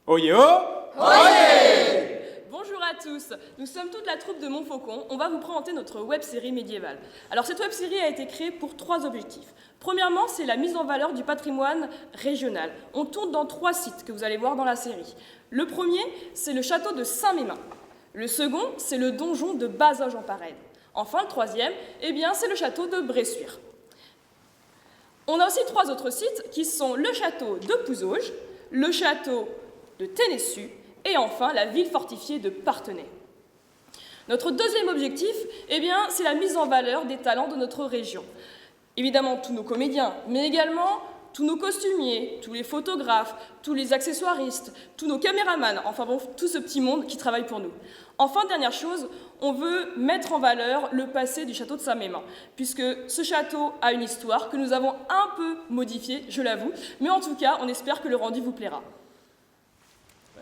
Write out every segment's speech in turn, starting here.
Oyez oh! Bonjour à tous, nous sommes toute la troupe de Montfaucon. On va vous présenter notre web-série médiévale. Alors cette web-série a été créée pour 3 objectifs. Premièrement, c'est la mise en valeur du patrimoine régional. On tourne dans 3 sites que vous allez voir dans la série. Le premier, c'est le château de Saint-Mémin. Le second, c'est le donjon de Bazoges-en-Parède. Enfin, le troisième, c'est le château de Bressuire. On a aussi 3 autres sites qui sont le château de Pouzauges, le château de Ténessus et enfin la ville fortifiée de Parthenay. Notre deuxième objectif, c'est la mise en valeur des talents de notre région. Évidemment, tous nos comédiens, mais également tous nos costumiers, tous les photographes, tous les accessoiristes, tous nos caméramans, enfin bon, tout ce petit monde qui travaille pour nous. Enfin, dernière chose, on veut mettre en valeur le passé du château de Saint-Mémin, puisque ce château a une histoire que nous avons un peu modifiée, je l'avoue, mais en tout cas, on espère que le rendu vous plaira.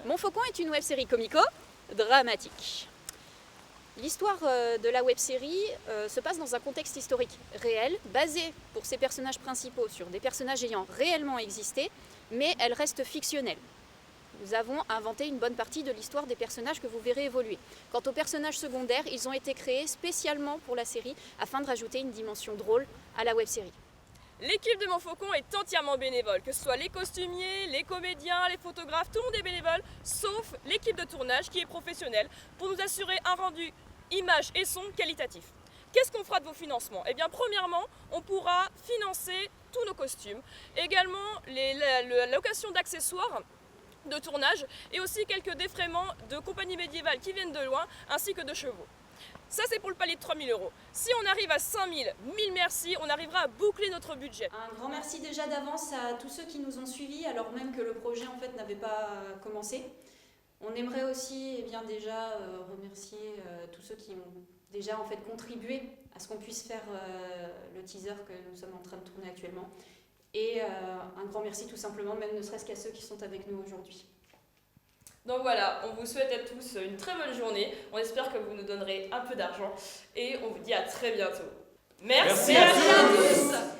Montfaucon est une web-série comico-dramatique. L'histoire de la web-série se passe dans un contexte historique réel, basé pour ses personnages principaux sur des personnages ayant réellement existé, mais elle reste fictionnelle. Nous avons inventé une bonne partie de l'histoire des personnages que vous verrez évoluer. Quant aux personnages secondaires, ils ont été créés spécialement pour la série afin de rajouter une dimension drôle à la web-série. L'équipe de Montfaucon est entièrement bénévole, que ce soit les costumiers, les comédiens, les photographes, tout le monde est bénévole, sauf l'équipe de tournage qui est professionnelle, pour nous assurer un rendu image et son qualitatif. Qu'est-ce qu'on fera de vos financements ? Premièrement, on pourra financer tous nos costumes, également la location d'accessoires de tournage et aussi quelques défraiements de compagnies médiévales qui viennent de loin, ainsi que de chevaux. Ça, c'est pour le palier de 3 000 €. Si on arrive à 5 000, 1000 merci, on arrivera à boucler notre budget. Un grand merci déjà d'avance à tous ceux qui nous ont suivis, alors même que le projet en fait n'avait pas commencé. On aimerait aussi déjà remercier tous ceux qui ont déjà en fait contribué à ce qu'on puisse faire le teaser que nous sommes en train de tourner actuellement. Et un grand merci tout simplement, même ne serait-ce qu'à ceux qui sont avec nous aujourd'hui. Donc voilà, on vous souhaite à tous une très bonne journée. On espère que vous nous donnerez un peu d'argent et on vous dit à très bientôt. Merci à tous.